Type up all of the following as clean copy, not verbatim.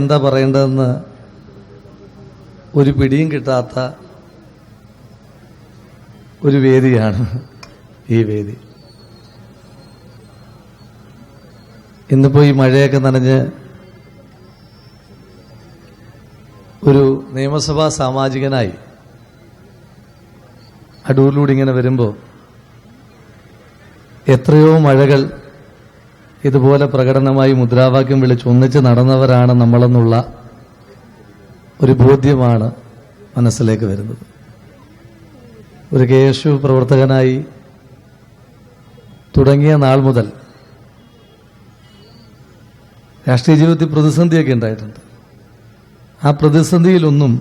എന്താ പറയേണ്ടതെന്ന് ഒരു പിടിയും കിട്ടാത്ത ഒരു വേദിയാണ് ഈ വേദി. ഇന്നിപ്പോൾ ഈ മഴയൊക്കെ നനഞ്ഞ് ഒരു നിയമസഭാ സാമാജികനായി അടൂരിലൂടെ ഇങ്ങനെ വരുമ്പോൾ എത്രയോ മഴകൾ ഇതുപോലെ പ്രകടനമായി മുദ്രാവാക്യം വിളിച്ച് ഒന്നിച്ച് നടന്നവരാണ് നമ്മളെന്നുള്ള ഒരു ബോധ്യമാണ് മനസ്സിലേക്ക് വരുന്നത്. ഒരു KSU പ്രവർത്തകനായി തുടങ്ങിയ നാൾ മുതൽ രാഷ്ട്രീയ ജീവിതത്തിൽ പ്രതിസന്ധിയൊക്കെ ഉണ്ടായിട്ടുണ്ട്. ആ പ്രതിസന്ധിയിലൊന്നും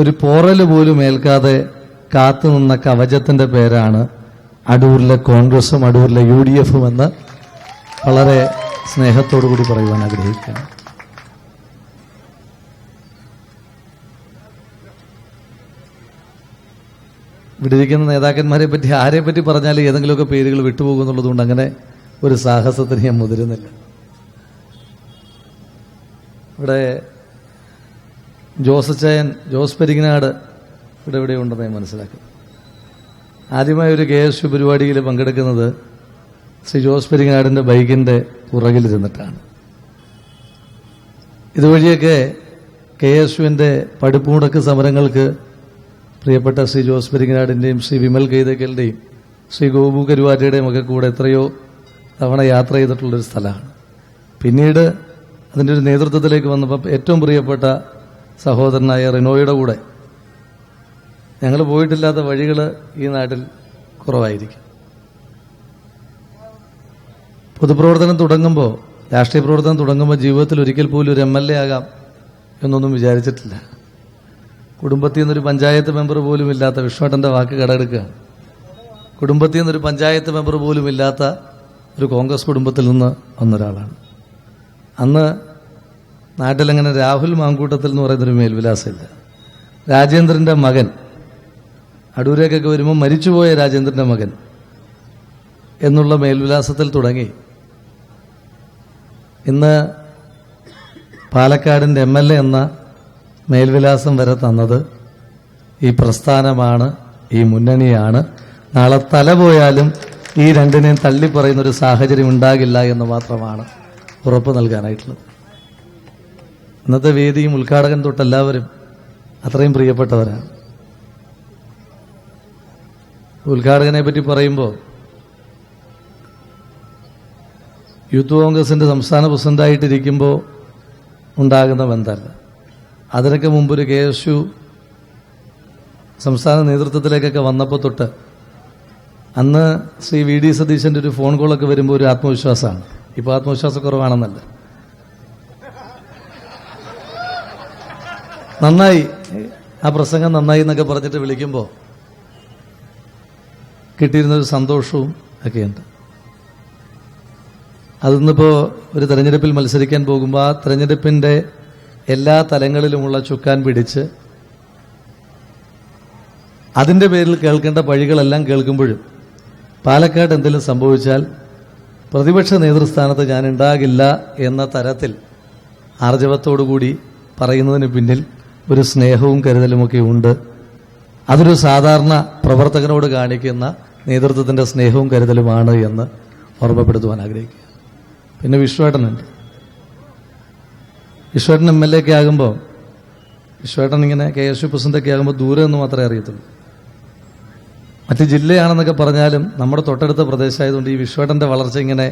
ഒരു പോറൽ പോലും ഏൽക്കാതെ കാത്തുനിന്ന കവചത്തിന്റെ പേരാണ് അടൂരിലെ കോൺഗ്രസും അടൂരിലെ UDFും എന്ന് വളരെ സ്നേഹത്തോടു കൂടി പറയുവാൻ ആഗ്രഹിക്കുകയാണ്. ഇവിടെ ഇരിക്കുന്ന നേതാക്കന്മാരെ പറ്റി ആരെ പറ്റി പറഞ്ഞാൽ ഏതെങ്കിലുമൊക്കെ പേരുകൾ വിട്ടുപോകുന്നുള്ളതുകൊണ്ട് അങ്ങനെ ഒരു സാഹസത്തിന് ഞാൻ മുതിരുന്നില്ല. ഇവിടെ ജോസ് പെരിങ്ങനാട് ഇവിടെ ഉണ്ടെന്ന് ഞാൻ മനസ്സിലാക്കി. ആദ്യമായി ഒരു KSU പരിപാടിയിൽ പങ്കെടുക്കുന്നത് ശ്രീ ജോസ് പെരിങ്ങനാടിന്റെ ബൈക്കിന്റെ പുറകിലിരുന്നിട്ടാണ്. ഇതുവഴിയൊക്കെ KSUവിന്റെ പടുപ്പുമുടക്ക് സമരങ്ങൾക്ക് പ്രിയപ്പെട്ട ശ്രീ ജോസ് പെരിങ്ങനാടിന്റെയും ശ്രീ വിമൽ കൈതക്കലിന്റെയും ശ്രീ ഗോപു കരുവാറ്റയുടെയും ഒക്കെ കൂടെ എത്രയോ തവണ യാത്ര ചെയ്തിട്ടുള്ളൊരു സ്ഥലമാണ്. പിന്നീട് അതിൻ്റെ ഒരു നേതൃത്വത്തിലേക്ക് വന്നപ്പോൾ ഏറ്റവും പ്രിയപ്പെട്ട സഹോദരനായ റിനോയുടെ കൂടെ ഞങ്ങൾ പോയിട്ടില്ലാത്ത വഴികൾ ഈ നാട്ടിൽ കുറവായിരിക്കും. പൊതുപ്രവർത്തനം തുടങ്ങുമ്പോൾ, രാഷ്ട്രീയ പ്രവർത്തനം തുടങ്ങുമ്പോൾ ജീവിതത്തിൽ ഒരിക്കൽ പോലും ഒരു MLA ആകാം എന്നൊന്നും വിചാരിച്ചിട്ടില്ല. കുടുംബത്തിൽ നിന്നൊരു പഞ്ചായത്ത് മെമ്പർ പോലും ഇല്ലാത്ത, വിഷ്ണുവേട്ടൻ്റെ വാക്ക് കടമെടുക്കുകയാണ്, കുടുംബത്തിൽ നിന്നൊരു പഞ്ചായത്ത് മെമ്പർ പോലും ഇല്ലാത്ത ഒരു കോൺഗ്രസ് കുടുംബത്തിൽ നിന്ന് വന്നൊരാളാണ്. അന്ന് നാട്ടിലങ്ങനെ രാഹുൽ മാങ്കൂട്ടത്തിൽ എന്ന് പറയുന്നൊരു മേൽവിലാസമില്ല. രാജേന്ദ്രൻ്റെ മകൻ, അടൂരേക്കൊക്കെ വരുമ്പോൾ മരിച്ചുപോയ രാജേന്ദ്രൻ്റെ മകൻ എന്നുള്ള മേൽവിലാസത്തിൽ തുടങ്ങി ഇന്ന് പാലക്കാടിൻ്റെ MLA എന്ന മേൽവിലാസം വരെ തന്നത് ഈ പ്രസ്ഥാനമാണ്, ഈ മുന്നണിയാണ്. നാളെ തല പോയാലും ഈ രണ്ടിനെയും തള്ളിപ്പറയുന്നൊരു സാഹചര്യം ഉണ്ടാകില്ല എന്ന് മാത്രമാണ് ഉറപ്പ് നൽകാനായിട്ടുള്ളത്. ഇന്നത്തെ വേദിയും ഉദ്ഘാടകൻ തൊട്ടെല്ലാവരും അത്രയും പ്രിയപ്പെട്ടവരാണ്. ഉദ്ഘാടകനെ പറ്റി പറയുമ്പോൾ യൂത്ത് കോൺഗ്രസിന്റെ സംസ്ഥാന പ്രസിഡന്റായിട്ടിരിക്കുമ്പോൾ ഉണ്ടാകുന്ന ബന്ധമല്ല. അതിനൊക്കെ മുമ്പൊരു KSU സംസ്ഥാന നേതൃത്വത്തിലേക്കൊക്കെ വന്നപ്പോൾ തൊട്ട് അന്ന് ശ്രീ VD സതീശന്റെ ഒരു ഫോൺ കോളൊക്കെ വരുമ്പോൾ ഒരു ആത്മവിശ്വാസമാണ്. ഇപ്പോൾ ആത്മവിശ്വാസക്കുറവാണെന്നല്ല, നന്നായി ആ പ്രസംഗം നന്നായി എന്നൊക്കെ പറഞ്ഞിട്ട് വിളിക്കുമ്പോൾ കിട്ടിയിരുന്നൊരു സന്തോഷവും ഒക്കെയുണ്ട്. അതിന്നിപ്പോൾ ഒരു തെരഞ്ഞെടുപ്പിൽ മത്സരിക്കാൻ പോകുമ്പോൾ ആ തെരഞ്ഞെടുപ്പിൻ്റെ എല്ലാ തലങ്ങളിലുമുള്ള ചുക്കാൻ പിടിച്ച് അതിൻ്റെ പേരിൽ കേൾക്കേണ്ട പഴികളെല്ലാം കേൾക്കുമ്പോഴും പാലക്കാട് എന്തെങ്കിലും സംഭവിച്ചാൽ പ്രതിപക്ഷ നേതൃസ്ഥാനത്ത് ഞാൻ ഉണ്ടാകില്ല എന്ന തരത്തിൽ ആർജവത്തോടുകൂടി പറയുന്നതിന് പിന്നിൽ ഒരു സ്നേഹവും കരുതലുമൊക്കെ ഉണ്ട്. അതൊരു സാധാരണ പ്രവർത്തകനോട് കാണിക്കുന്ന നേതൃത്വത്തിൻ്റെ സ്നേഹവും കരുതലുമാണ് എന്ന് ഓർമ്മപ്പെടുത്തുവാൻ ആഗ്രഹിക്കുക. പിന്നെ വിശ്വേട്ടനുണ്ട്. വിശ്വേട്ടൻ MLA ഒക്കെ ആകുമ്പോൾ, വിശ്വേട്ടൻ ഇങ്ങനെ KSU പ്രസിഡന്റൊക്കെ ആകുമ്പോൾ ദൂരെ നിന്ന് മാത്രമേ അറിയത്തുള്ളൂ. മറ്റ് ജില്ലയാണെന്നൊക്കെ പറഞ്ഞാലും നമ്മുടെ തൊട്ടടുത്ത പ്രദേശമായതുകൊണ്ട് ഈ വിശ്വേട്ടൻ്റെ വളർച്ച ഇങ്ങനെ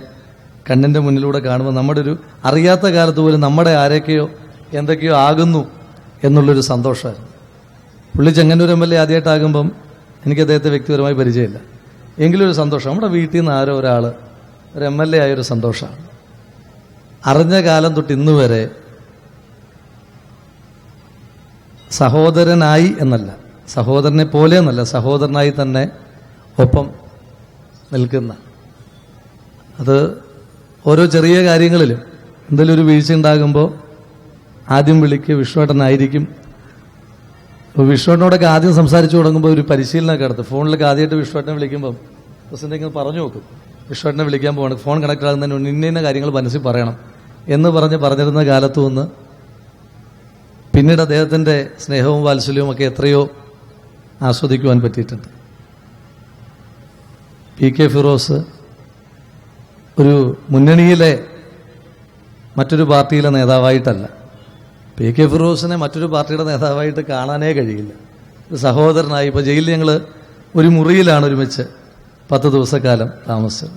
കണ്ണിൻ്റെ മുന്നിലൂടെ കാണുമ്പോൾ നമ്മുടെ ഒരു അറിയാത്ത കാലത്ത് പോലും നമ്മുടെ ആരൊക്കെയോ എന്തൊക്കെയോ ആകുന്നു എന്നുള്ളൊരു സന്തോഷമായിരുന്നു. പുള്ളി ചെങ്ങന്നൂർ MLA ആദ്യമായിട്ടാകുമ്പം എനിക്ക് അദ്ദേഹത്തെ വ്യക്തിപരമായി പരിചയമില്ല, എങ്കിലും ഒരു സന്തോഷം. നമ്മുടെ വീട്ടിൽ നിന്ന് ആരോ ഒരാൾ ഒരു MLA ആയൊരു സന്തോഷമാണ്. അറിഞ്ഞ കാലം തൊട്ട് ഇന്ന് വരെ സഹോദരനായി എന്നല്ല, സഹോദരനെ പോലെ എന്നല്ല, സഹോദരനായി തന്നെ ഒപ്പം നിൽക്കുന്ന, അത് ഓരോ ചെറിയ കാര്യങ്ങളിലും എന്തെങ്കിലും ഒരു വീഴ്ച ഉണ്ടാകുമ്പോൾ ആദ്യം വിളിക്കുക വിഷ്ണുവേട്ടനായിരിക്കും. വിഷ്ണുവേട്ടനോടൊക്കെ ആദ്യം സംസാരിച്ചു തുടങ്ങുമ്പോൾ ഒരു പരിശീലനമൊക്കെ നടത്തും. ഫോണിലൊക്കെ ആദ്യമായിട്ട് വിഷ്ണുവേട്ടനെ വിളിക്കുമ്പോൾ പ്രസിഡന്റ് പറഞ്ഞു നോക്കും, വിഷ്ണുവേട്ടനെ വിളിക്കാൻ പോകണം, ഫോൺ കണക്ട് ആകുന്നതിന് ഇന്ന കാര്യങ്ങൾ മനസ്സിൽ പറയണം എന്ന് പറഞ്ഞിരുന്ന കാലത്തു നിന്ന് പിന്നീട് അദ്ദേഹത്തിൻ്റെ സ്നേഹവും വാത്സല്യവും ഒക്കെ എത്രയോ ആസ്വദിക്കുവാൻ പറ്റിയിട്ടുണ്ട്. PK ഫിറോസ് ഒരു മുന്നണിയിലെ മറ്റൊരു പാർട്ടിയിലെ നേതാവായിട്ടല്ല, PK ഫിറോസിനെ മറ്റൊരു പാർട്ടിയുടെ നേതാവായിട്ട് കാണാനേ കഴിയില്ല. ഒരു സഹോദരനായി ഇപ്പോൾ ജയിലിൽ ഞങ്ങൾ ഒരു മുറിയിലാണ് ഒരുമിച്ച് 10 ദിവസക്കാലം താമസിച്ചത്.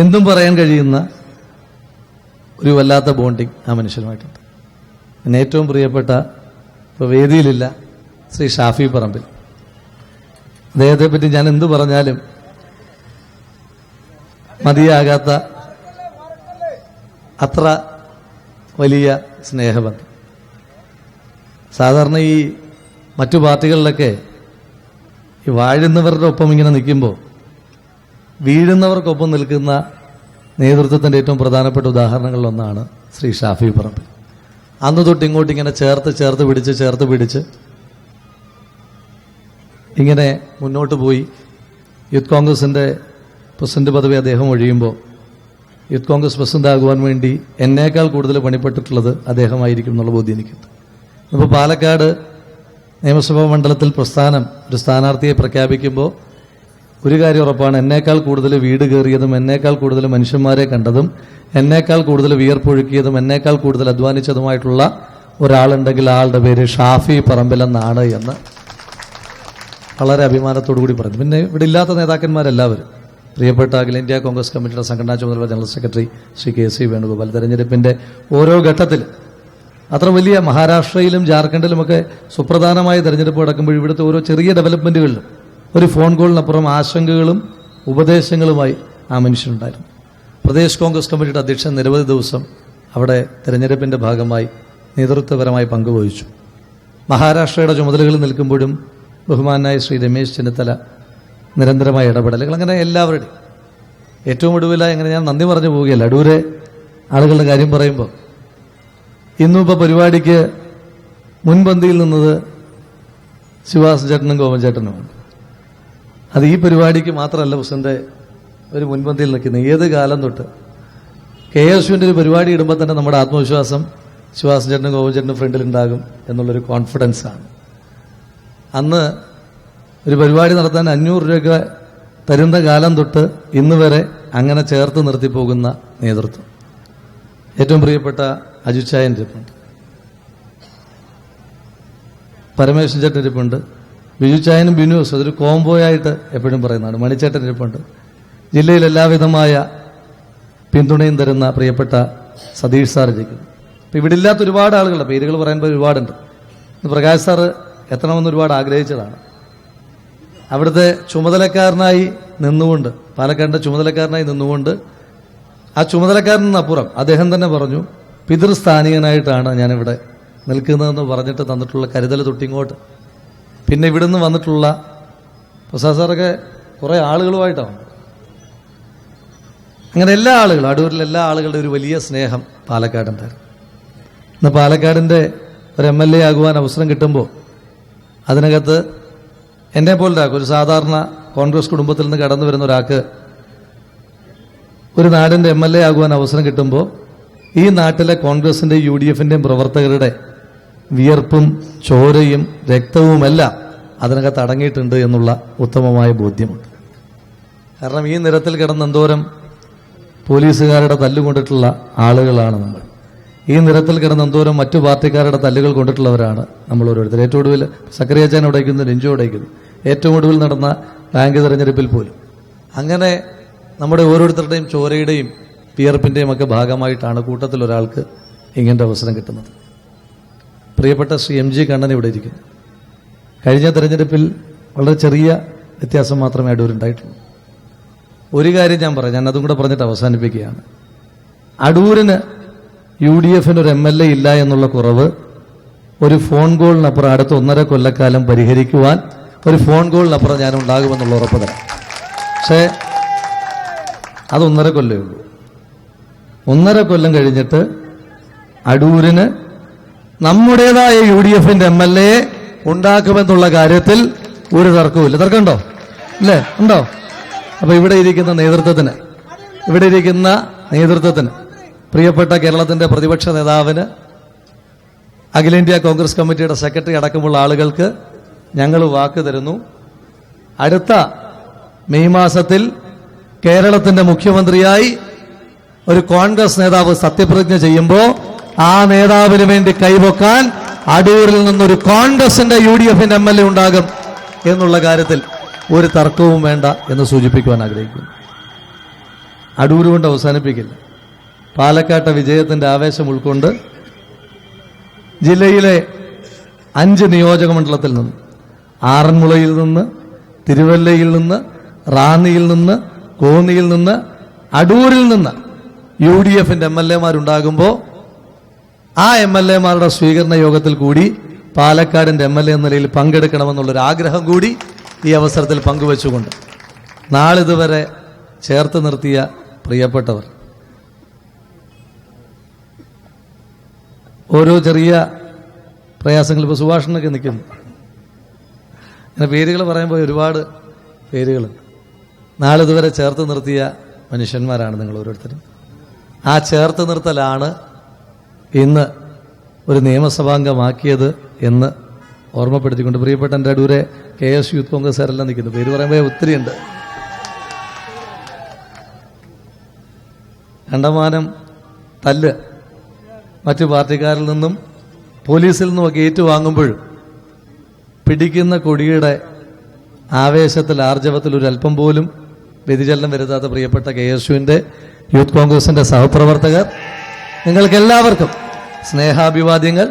എന്തും പറയാൻ കഴിയുന്ന ഒരു വല്ലാത്ത ബോണ്ടിങ് ആ മനുഷ്യനുമായിട്ടുണ്ട്. എന്നെ ഏറ്റവും പ്രിയപ്പെട്ട, ഇപ്പോൾ വേദിയിലില്ല, ശ്രീ ഷാഫി പറമ്പിൽ. അദ്ദേഹത്തെ പറ്റി ഞാൻ എന്തു പറഞ്ഞാലും മതിയാകാത്ത അത്ര വലിയ സ്നേഹബന്ധം. സാധാരണ ഈ മറ്റു പാർട്ടികളിലൊക്കെ ഈ വാഴുന്നവരുടെ ഒപ്പം ഇങ്ങനെ നിൽക്കുമ്പോൾ വീഴുന്നവർക്കൊപ്പം നിൽക്കുന്ന നേതൃത്വത്തിൻ്റെ ഏറ്റവും പ്രധാനപ്പെട്ട ഉദാഹരണങ്ങളിലൊന്നാണ് ശ്രീ ഷാഫി പറമ്പിൽ. അന്ന് തൊട്ട് ഇങ്ങോട്ട് ഇങ്ങനെ ചേർത്ത് പിടിച്ച് ഇങ്ങനെ മുന്നോട്ട് പോയി. യൂത്ത് കോൺഗ്രസിൻ്റെ പ്രസിഡന്റ് പദവി അദ്ദേഹം ഒഴിയുമ്പോൾ യൂത്ത് കോൺഗ്രസ് പ്രസിഡന്റ് ആകുവാൻ വേണ്ടി എന്നേക്കാൾ കൂടുതൽ പണിപ്പെട്ടിട്ടുള്ളത് അദ്ദേഹമായിരിക്കും എന്നുള്ള ബോധ്യം എനിക്കുണ്ട്. ഇപ്പോൾ പാലക്കാട് നിയമസഭാ മണ്ഡലത്തിൽ പ്രസ്ഥാനം ഒരു സ്ഥാനാർത്ഥിയെ പ്രഖ്യാപിക്കുമ്പോൾ ഒരു കാര്യം ഉറപ്പാണ്, എന്നേക്കാൾ കൂടുതൽ വീട് കയറിയതും എന്നേക്കാൾ കൂടുതൽ മനുഷ്യന്മാരെ കണ്ടതും എന്നേക്കാൾ കൂടുതൽ വിയർപ്പൊഴുക്കിയതും എന്നേക്കാൾ കൂടുതൽ അധ്വാനിച്ചതുമായിട്ടുള്ള ഒരാളുണ്ടെങ്കിൽ ആളുടെ പേര് ഷാഫി പറമ്പിലെന്നാണ് എന്ന് വളരെ അഭിമാനത്തോടു കൂടി പറഞ്ഞു. പിന്നെ ഇവിടെ ഇല്ലാത്ത നേതാക്കന്മാരെല്ലാവരും, പ്രിയപ്പെട്ട അഖിലേന്ത്യാ കോൺഗ്രസ് കമ്മിറ്റിയുടെ സംഘടനാ ചുമതല general secretary Shri KC Venugopal, തെരഞ്ഞെടുപ്പിൻ്റെ ഓരോ ഘട്ടത്തിൽ അത്ര വലിയ മഹാരാഷ്ട്രയിലും ജാർഖണ്ഡിലുമൊക്കെ സുപ്രധാനമായ തെരഞ്ഞെടുപ്പ് നടക്കുമ്പോൾ ഇവിടുത്തെ ഓരോ ചെറിയ ഡെവലപ്മെന്റുകളിലും ഒരു ഫോൺ കോളിനപ്പുറം ആശങ്കകളും ഉപദേശങ്ങളുമായി ആ മനുഷ്യനുണ്ടായിരുന്നു. പ്രദേശ് കോൺഗ്രസ് കമ്മിറ്റിയുടെ അധ്യക്ഷൻ നിരവധി ദിവസം അവിടെ തെരഞ്ഞെടുപ്പിൻ്റെ ഭാഗമായി നേതൃത്വപരമായി പങ്കുവഹിച്ചു. മഹാരാഷ്ട്രയുടെ ചുമതലകളിൽ നിൽക്കുമ്പോഴും ബഹുമാനായ ശ്രീ രമേശ് ചെന്നിത്തല നിരന്തരമായ ഇടപെടലുകൾ, അങ്ങനെ എല്ലാവരുടെയും. ഏറ്റവും ഒടുവില എങ്ങനെ ഞാൻ നന്ദി പറഞ്ഞു പോവുകയല്ല, അടൂരെ ആളുകളുടെ കാര്യം പറയുമ്പോൾ ഇന്നിപ്പോൾ പരിപാടിക്ക് മുൻപന്തിയിൽ നിന്നത് ശിവാസ് ചേട്ടനും ഗോവൻ ചേട്ടനുമാണ്. അത് ഈ പരിപാടിക്ക് മാത്രമല്ല പ്രസിഡന്റ് ഒരു മുൻപന്തിയിൽ നിൽക്കുന്നത്. ഏത് കാലം തൊട്ട് KSUവിൻ്റെ ഒരു പരിപാടി ഇടുമ്പോൾ തന്നെ നമ്മുടെ ആത്മവിശ്വാസം ശിവാസ് ചേട്ടനും ഗോവൻ ചേട്ടനും ഫ്രണ്ടിലുണ്ടാകും എന്നുള്ളൊരു കോൺഫിഡൻസാണ്. അന്ന് ഒരു പരിപാടി നടത്താൻ 500 രൂപ തരുന്ന കാലം തൊട്ട് ഇന്ന് വരെ അങ്ങനെ ചേർത്ത് നിർത്തിപ്പോകുന്ന നേതൃത്വം. ഏറ്റവും പ്രിയപ്പെട്ട അജിത് ചായൻ ഇരിപ്പുണ്ട്, പരമേശ്വരൻ ചേട്ടൻ ഇരിപ്പുണ്ട്, ബിജു ചായനും ബിനൂസ് അതൊരു കോംബോയായിട്ട് എപ്പോഴും പറയുന്നതാണ്, മണിച്ചേട്ടൻ ഇരിപ്പുണ്ട്, ജില്ലയിൽ എല്ലാവിധമായ പിന്തുണയും തരുന്ന പ്രിയപ്പെട്ട സതീഷ് സാർ ഇരിക്കുന്നു. അപ്പം ഇവിടെ ഇല്ലാത്ത ഒരുപാട് ആളുകളുടെ പേരുകൾ പറയുമ്പോൾ ഒരുപാടുണ്ട്. പ്രകാശ് സാറ് എത്തണമെന്ന് ഒരുപാട് ആഗ്രഹിച്ചതാണ്. അവിടുത്തെ ചുമതലക്കാരനായി നിന്നുകൊണ്ട്, പാലക്കാടിൻ്റെ ചുമതലക്കാരനായി നിന്നുകൊണ്ട്, ആ ചുമതലക്കാരൻ നിന്നപ്പുറം അദ്ദേഹം തന്നെ പറഞ്ഞു പിതൃസ്ഥാനീയനായിട്ടാണ് ഞാനിവിടെ നിൽക്കുന്നതെന്ന് പറഞ്ഞിട്ട് തന്നിട്ടുള്ള കരുതൽ തൊട്ടിങ്ങോട്ട്. പിന്നെ ഇവിടുന്ന് വന്നിട്ടുള്ള പ്രസാദ് സാറൊക്കെ കുറേ ആളുകളുമായിട്ടാണ്. അങ്ങനെ എല്ലാ ആളുകളും, അടൂരിലെ എല്ലാ ആളുകളുടെ ഒരു വലിയ സ്നേഹം പാലക്കാടുണ്ടായിരുന്നു. ഇന്ന് പാലക്കാടിൻ്റെ ഒരു MLA ആകുവാൻ അവസരം കിട്ടുമ്പോൾ അതിനകത്ത് എന്നെ പോലെ ഒരു സാധാരണ കോൺഗ്രസ് കുടുംബത്തിൽ നിന്ന് കടന്നു വരുന്ന ഒരാൾക്ക് ഒരു നാടിൻ്റെ MLA ആകുവാൻ അവസരം കിട്ടുമ്പോൾ ഈ നാട്ടിലെ കോൺഗ്രസിൻ്റെ UDFൻ്റെയും പ്രവർത്തകരുടെ വിയർപ്പും ചോരയും രക്തവുമെല്ലാം അതിനകത്ത് അടങ്ങിയിട്ടുണ്ട് എന്നുള്ള ഉത്തമമായ ബോധ്യമുണ്ട്. കാരണം ഈ നിരത്തിൽ കിടന്ന് എന്തോരം പോലീസുകാരുടെ തല്ലുകൊണ്ടിട്ടുള്ള ആളുകളാണ് നമ്മൾ. ഈ നിരത്തിൽ കിടന്ന് എന്തോരം മറ്റു പാർട്ടിക്കാരുടെ തല്ലുകൾ കൊണ്ടിട്ടുള്ളവരാണ് നമ്മൾ ഓരോരുത്തർ. ഏറ്റവും ഒടുവിൽ സക്കറിയാച്ചാൻ ഉടയ്ക്കുന്നു, നെഞ്ചു ഉടയ്ക്കുന്നു. ഏറ്റവും ഒടുവിൽ നടന്ന ബാങ്ക് തെരഞ്ഞെടുപ്പിൽ പോലും അങ്ങനെ നമ്മുടെ ഓരോരുത്തരുടെയും ചോരയുടെയും വിയർപ്പിൻ്റെയും ഒക്കെ ഭാഗമായിട്ടാണ് കൂട്ടത്തിൽ ഒരാൾക്ക് ഇങ്ങനത്തെ അവസരം കിട്ടുന്നത്. പ്രിയപ്പെട്ട ശ്രീ MG കണ്ണൻ ഇവിടെ ഇരിക്കുന്നു. കഴിഞ്ഞ തെരഞ്ഞെടുപ്പിൽ വളരെ ചെറിയ വ്യത്യാസം മാത്രമേ അടൂരുണ്ടായിട്ടുള്ളൂ. ഒരു കാര്യം ഞാൻ പറയാം, ഞാൻ അതും കൂടെ പറഞ്ഞിട്ട് അവസാനിപ്പിക്കുകയാണ്. അടൂരിന് UDFന് ഒരു MLA ഇല്ല എന്നുള്ള കുറവ് ഒരു ഫോൺ കോളിനപ്പുറം അടുത്ത 1.5 കൊല്ലക്കാലം പരിഹരിക്കുവാൻ ഒരു ഫോൺ കോളിനപ്പുറം ഞാൻ ഉണ്ടാകുമെന്നുള്ള ഉറപ്പ് തരാം. പക്ഷേ അത് 1.5 കൊല്ലമേ ഉള്ളൂ. 1.5 കൊല്ലം കഴിഞ്ഞിട്ട് അടൂരിന് നമ്മുടേതായ UDFന്റെ MLA ഉണ്ടാക്കുമെന്നുള്ള കാര്യത്തിൽ ഒരു തർക്കവുമില്ല. തർക്കമുണ്ടോ? ഇല്ലേ? ഉണ്ടോ? അപ്പൊ ഇവിടെ ഇരിക്കുന്ന നേതൃത്വത്തിന് പ്രിയപ്പെട്ട കേരളത്തിന്റെ പ്രതിപക്ഷ നേതാവിന്, അഖിലേന്ത്യാ കോൺഗ്രസ് കമ്മിറ്റിയുടെ സെക്രട്ടറി അടക്കമുള്ള ആളുകൾക്ക് ഞങ്ങൾ വാക്ക് തരുന്നു. അടുത്ത മെയ് മാസത്തിൽ കേരളത്തിന്റെ മുഖ്യമന്ത്രിയായി ഒരു കോൺഗ്രസ് നേതാവ് സത്യപ്രതിജ്ഞ ചെയ്യുമ്പോൾ ആ നേതാവിന് വേണ്ടി കൈവക്കാൻ അടൂരിൽ നിന്നൊരു കോൺഗ്രസിന്റെ UDFന്റെ MLA ഉണ്ടാകും എന്നുള്ള കാര്യത്തിൽ ഒരു തർക്കവും വേണ്ട എന്ന് സൂചിപ്പിക്കുവാൻ ആഗ്രഹിക്കുന്നു. അടൂർ കൊണ്ട് അവസാനിപ്പിക്കില്ല. പാലക്കാട്ടെ വിജയത്തിന്റെ ആവേശം ഉൾക്കൊണ്ട് ജില്ലയിലെ 5 നിയോജക മണ്ഡലത്തിൽ നിന്ന്, ആറന്മുളയിൽ നിന്ന്, തിരുവല്ലയിൽ നിന്ന്, റാന്നിയിൽ നിന്ന്, കോന്നിയിൽ നിന്ന്, അടൂരിൽ നിന്ന് UDFന്റെ MLAമാരുണ്ടാകുമ്പോൾ ആ MLAമാരുടെ സ്വീകരണ യോഗത്തിൽ കൂടി പാലക്കാടിന്റെ MLA എന്ന നിലയിൽ പങ്കെടുക്കണമെന്നുള്ളൊരു ആഗ്രഹം കൂടി ഈ അവസരത്തിൽ പങ്കുവച്ചുകൊണ്ട് നാളിതുവരെ ചേർത്ത് നിർത്തിയ പ്രിയപ്പെട്ടവർ, ഓരോ ചെറിയ പ്രയാസങ്ങൾ, ഇപ്പോൾ സുഭാഷണൊക്കെ നിൽക്കുന്നു, അങ്ങനെ പേരുകൾ പറയുമ്പോൾ ഒരുപാട് പേരുകൾ, നാളിതുവരെ ചേർത്ത് നിർത്തിയ മനുഷ്യന്മാരാണ് നിങ്ങൾ ഓരോരുത്തരും. ആ ചേർത്ത് നിർത്തലാണ് ഇന്ന് ഒരു നിയമസഭാംഗമാക്കിയത് എന്ന് ഓർമ്മപ്പെടുത്തിക്കൊണ്ട് പ്രിയപ്പെട്ട എൻ്റെ അടൂരെ KS യൂത്ത് കോൺഗ്രസ്സുകാരെല്ലാം നിൽക്കുന്നു. പേര് പറയുമ്പോൾ ഒത്തിരിയുണ്ട്. കണ്ടമാനം തല്ല് മറ്റു പാർട്ടിക്കാരിൽ നിന്നും പോലീസിൽ നിന്നുമൊക്കെ ഏറ്റുവാങ്ങുമ്പോഴും പിടിക്കുന്ന കൊടിയുടെ ആവേശത്തിൽ, ആർജവത്തിൽ ഒരു അല്പം പോലും വ്യതിചലനം വരുത്താത്ത പ്രിയപ്പെട്ട KSUവിൻ്റെ യൂത്ത് കോൺഗ്രസിന്റെ സഹപ്രവർത്തകർ, നിങ്ങൾക്കെല്ലാവർക്കും സ്നേഹാഭിവാദ്യങ്ങൾ.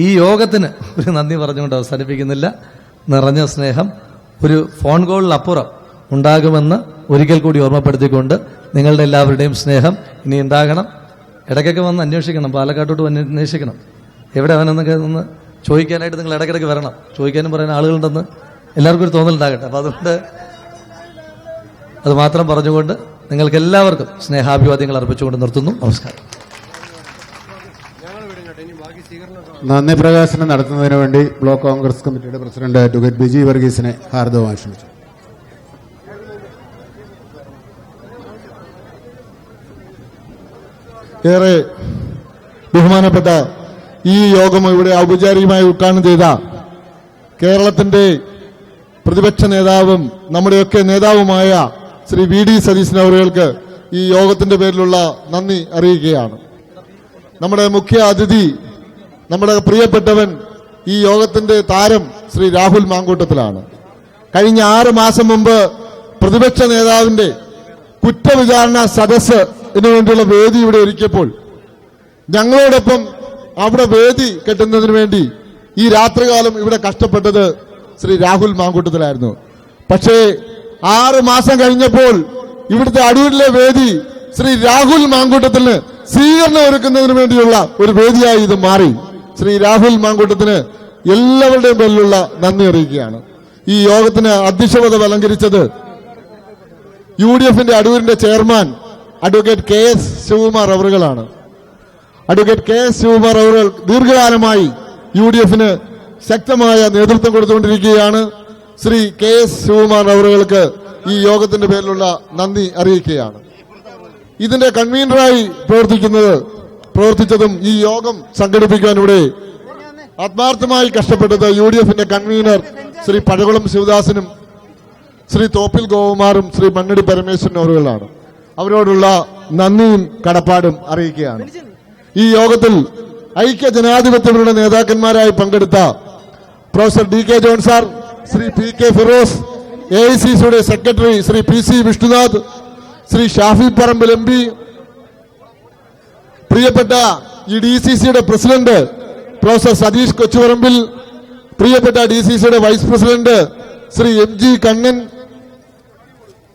ഈ യോഗത്തിന് ഒരു നന്ദി പറഞ്ഞുകൊണ്ട് അവസാനിപ്പിക്കുന്നില്ല. നിറഞ്ഞ സ്നേഹം ഒരു ഫോൺ കോളിനപ്പുറം ഉണ്ടാകുമെന്ന് ഒരിക്കൽ കൂടി ഓർമ്മപ്പെടുത്തിക്കൊണ്ട് നിങ്ങളുടെ എല്ലാവരുടെയും സ്നേഹം ഇനി ഉണ്ടാകണം. ഇടയ്ക്കൊക്കെ വന്ന് അന്വേഷിക്കണം, പാലക്കാട്ടോട്ട് വന്ന് അന്വേഷിക്കണം, എവിടെ അവനെന്നൊക്കെ ഒന്ന് ചോദിക്കാനായിട്ട് നിങ്ങൾ ഇടയ്ക്കിടയ്ക്ക് വരണം. ചോദിക്കാനും പറയാൻ ആളുകളുണ്ടെന്ന് എല്ലാവർക്കും ഒരു തോന്നലുണ്ടാകട്ടെ. അപ്പം അതുകൊണ്ട് അത് മാത്രം പറഞ്ഞുകൊണ്ട് നിങ്ങൾക്ക് എല്ലാവർക്കും സ്നേഹാഭിവാദ്യങ്ങൾ അർപ്പിച്ചുകൊണ്ട് നിർത്തുന്നു. നമസ്കാരം. നന്ദി പ്രകാശനം നടത്തുന്നതിന് വേണ്ടി ബ്ലോക്ക് കോൺഗ്രസ് കമ്മിറ്റിയുടെ പ്രസിഡന്റ് അഡ്വക്കേറ്റ് ബിജി വർഗീസിനെ ഹാർദവമായി ക്ഷണിച്ചു. ഏറെ ബഹുമാനപ്പെട്ട ഈ യോഗം ഇവിടെ ഔപചാരികമായി ഉദ്ഘാടനം ചെയ്ത കേരളത്തിന്റെ പ്രതിപക്ഷ നേതാവും നമ്മുടെയൊക്കെ നേതാവുമായ ശ്രീ VD സതീശൻ അവർക്ക് ഈ യോഗത്തിന്റെ പേരിലുള്ള നന്ദി അറിയിക്കുകയാണ്. നമ്മുടെ മുഖ്യ അതിഥി, നമ്മുടെ പ്രിയപ്പെട്ടവൻ, ഈ യോഗത്തിന്റെ താരം ശ്രീ രാഹുൽ മാങ്കൂട്ടത്തിലാണ്. കഴിഞ്ഞ 6 മാസം മുമ്പ് പ്രതിപക്ഷ നേതാവിന്റെ കുറ്റവിചാരണ സദസ്സിന് വേണ്ടിയുള്ള വേദി ഇവിടെ ഒരുക്കിയപ്പോൾ ഞങ്ങളോടൊപ്പം അവിടെ വേദി കെട്ടുന്നതിന് വേണ്ടി ഈ രാത്രികാലം ഇവിടെ കഷ്ടപ്പെട്ടത് ശ്രീ രാഹുൽ മാങ്കൂട്ടത്തിലായിരുന്നു. പക്ഷേ 6 മാസം കഴിഞ്ഞപ്പോൾ ഇവിടുത്തെ അടൂരിലെ വേദി ശ്രീ രാഹുൽ മാങ്കൂട്ടത്തിന് സ്വീകരണം ഒരുക്കുന്നതിന് വേണ്ടിയുള്ള ഒരു വേദിയായി ഇത് മാറി. ശ്രീ രാഹുൽ മാങ്കൂട്ടത്തിന് എല്ലാവരുടെയും പേരിലുള്ള നന്ദി അറിയിക്കുകയാണ്. ഈ യോഗത്തിന് അധ്യക്ഷത അലങ്കരിച്ചത് UDFന്റെ അടൂരിന്റെ ചെയർമാൻ അഡ്വക്കേറ്റ് KS ശിവകുമാർ അവറുകളാണ്. അഡ്വക്കേറ്റ് KS ശിവകുമാർ അവറുകൾ ദീർഘകാലമായി UDFന് ശക്തമായ നേതൃത്വം കൊടുത്തുകൊണ്ടിരിക്കുകയാണ്. ശ്രീ KS ശിവകുമാർ അവറുകൾക്ക് ഈ യോഗത്തിന്റെ പേരിലുള്ള നന്ദി അറിയിക്കുകയാണ്. ഇതിന്റെ കൺവീനറായി പ്രവർത്തിച്ചതും ഈ യോഗം സംഘടിപ്പിക്കാൻ ഇവിടെ ആത്മാർത്ഥമായി കഷ്ടപ്പെട്ടത് UDFന്റെ കൺവീനർ ശ്രീ പഴകുളം ശിവദാസനും ശ്രീ തോപ്പിൽ ഗോകുമാറും ശ്രീ മണ്ണടി പരമേശ്വരൻ അവറുകളാണ്. അവരോടുള്ള നന്ദിയും കടപ്പാടും അറിയിക്കുകയാണ്. ഈ യോഗത്തിൽ ഐക്യ ജനാധിപത്യങ്ങളുടെ നേതാക്കന്മാരായി പങ്കെടുത്ത professor DK John sir, Shri PK Firoz, AICCയുടെ secretary Shri PC Vishnunath, Shri Shafi Parambil MP, പ്രിയപ്പെട്ട ഈ DCCയുടെ പ്രസിഡന്റ് പ്രൊഫസർ സതീഷ് കൊച്ചുപറമ്പിൽ, പ്രിയപ്പെട്ട DCCയുടെ vice president Shri MG Kannan,